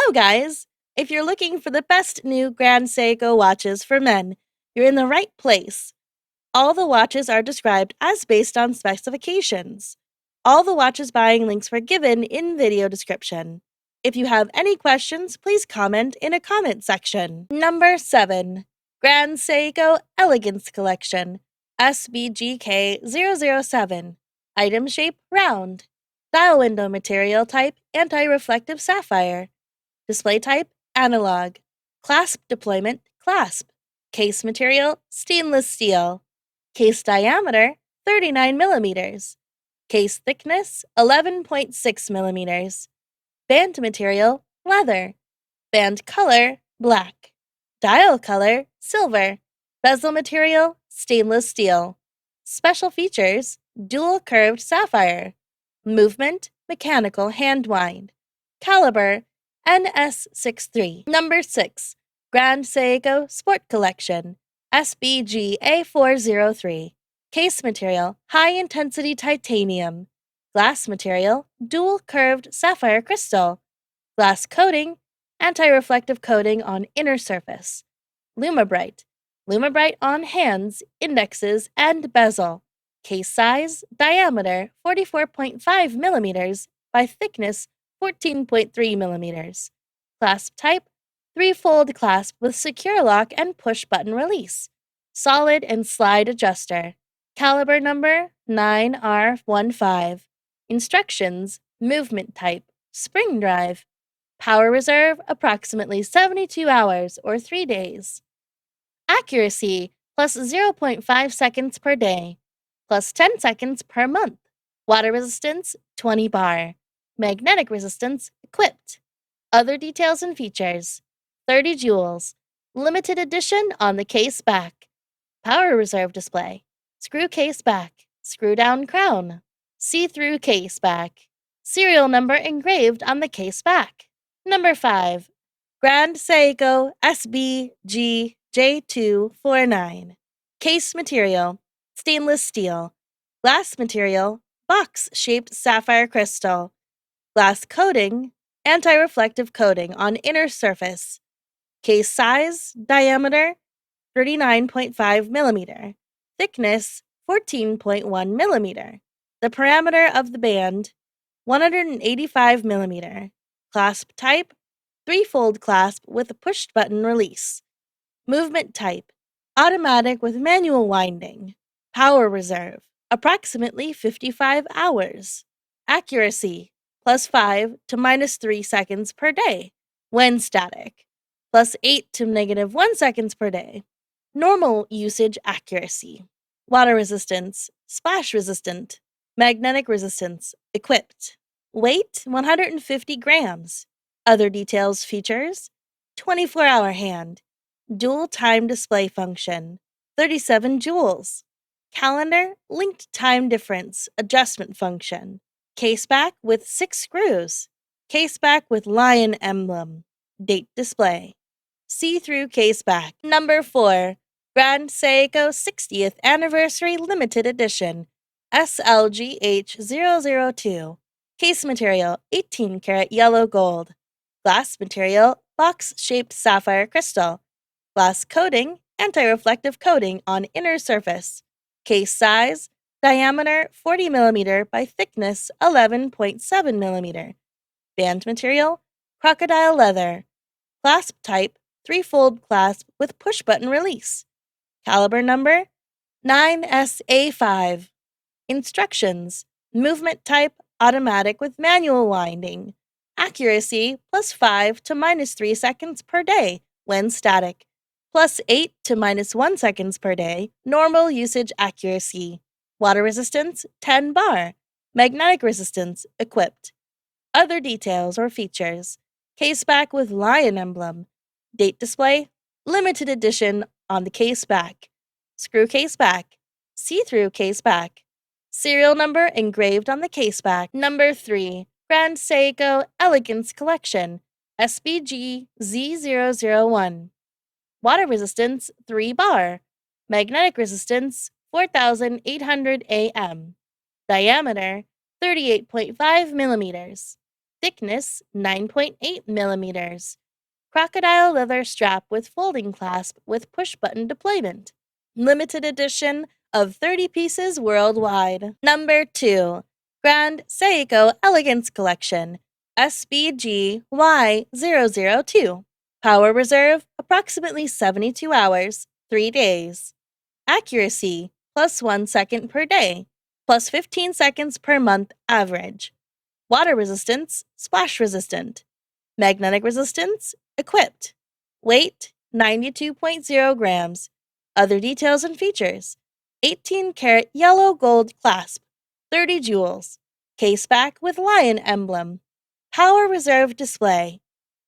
Hello, guys! If you're looking for the best new Grand Seiko watches for men, you're in the right place. All the watches are described as based on specifications. All the watches buying links were given in video description. If you have any questions, please comment in a comment section. Number 7. Grand Seiko Elegance Collection SBGK403. Item shape round. Dial window material type anti-reflective sapphire. Display type analog. Clasp deployment clasp. Case material stainless steel. Case diameter 39 millimeters. Case thickness 11.6 millimeters. Band material leather. Band color black. Dial color silver. Bezel material stainless steel. Special features dual curved sapphire. Movement mechanical hand wind. Caliber NS63. Number 6. Grand Seiko Sport Collection SBGA403. Case material high-intensity titanium. Glass material dual curved sapphire crystal. Glass coating anti-reflective coating on inner surface. Lumabrite. Lumabrite on hands, indexes, and bezel. Case size diameter 44.5 millimeters by thickness 14.3 millimeters. Clasp type, 3-fold clasp with secure lock and push-button release. Solid and slide adjuster. Caliber number 9R15. Instructions, movement type, spring drive. Power reserve, approximately 72 hours or 3 days. Accuracy, plus 0.5 seconds per day, plus 10 seconds per month. Water resistance, 20 bar. Magnetic resistance equipped. Other details and features 30 jewels. Limited edition on the case back. Power reserve display. Screw case back. Screw down crown. See-through case back. Serial number engraved on the case back. Number 5. Grand Seiko SBGJ249. Case material stainless steel. Glass material box-shaped sapphire crystal. Glass coating, anti-reflective coating on inner surface. Case size, diameter, 39.5 millimeter. Thickness, 14.1 millimeter. The parameter of the band, 185 millimeter. Clasp type, 3-fold clasp with a push-button release. Movement type, automatic with manual winding. Power reserve, approximately 55 hours. Accuracy, plus 5 to minus 3 seconds per day, when static, plus 8 to negative 1 seconds per day. Normal usage accuracy. Water resistance, splash resistant. Magnetic resistance, equipped. Weight, 150 grams. Other details features, 24-hour hand. Dual time display function, 37 jewels. Calendar, linked time difference, adjustment function. Case back with 6 screws. Case back with lion emblem. Date display. See-through case back. Number 4. Grand Seiko 60th Anniversary Limited Edition SLGH002. Case material 18 karat yellow gold. Glass material box-shaped sapphire crystal. Glass coating anti-reflective coating on inner surface. Case size diameter 40 millimeter by thickness 11.7 millimeter. Band material crocodile leather. Clasp type 3-fold clasp with push-button release. Caliber number 9SA5. Instructions, movement type automatic with manual winding. Accuracy plus 5 to minus 3 seconds per day when static, plus 8 to minus 1 seconds per day normal usage accuracy. Water resistance 10 bar. Magnetic resistance equipped. Other details or features. Case back with lion emblem. Date display, limited edition on the case back. Screw case back. See-through case back. Serial number engraved on the case back. Number 3. Grand Seiko Elegance Collection SBGZ001. Water resistance 3 bar. Magnetic resistance 4800 AM. Diameter 38.5 millimeters. Thickness 9.8 millimeters. Crocodile leather strap with folding clasp with push-button deployment. Limited edition of 30 pieces worldwide. Number 2. Grand Seiko Elegance Collection SBGY403. Power reserve approximately 72 hours, 3 days. Accuracy +1 second per day, +15 seconds per month average. Water resistance, splash resistant. Magnetic resistance, equipped. Weight 92.0 grams. Other details and features: 18-karat yellow gold clasp, 30 jewels. Case back with lion emblem. Power reserve display.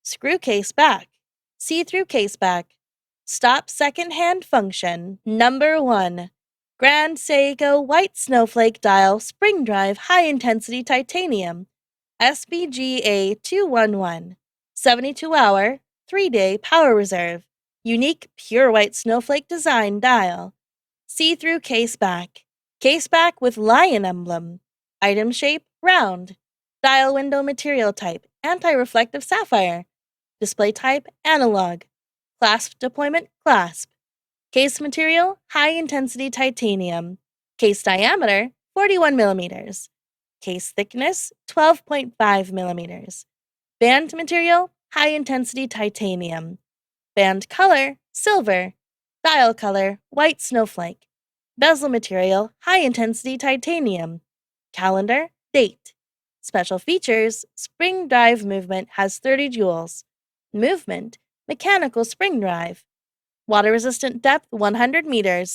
Screw case back. See-through case back. Stop second-hand function. Number 1. Grand Seiko White Snowflake Dial Spring Drive High-Intensity Titanium SBGA249. 72-hour, 3-day power reserve. Unique pure white snowflake design dial. See-through case back. Case back with lion emblem. Item shape, round. Dial window material type, anti-reflective sapphire. Display type, analog. Clasp deployment, clasp. Case material, high-intensity titanium. Case diameter, 41 millimeters. Case thickness, 12.5 millimeters. Band material, high-intensity titanium. Band color, silver. Dial color, white snowflake. Bezel material, high-intensity titanium. Calendar, date. Special features: spring drive movement has 30 joules. Movement, mechanical spring drive. Water resistant depth 100 meters.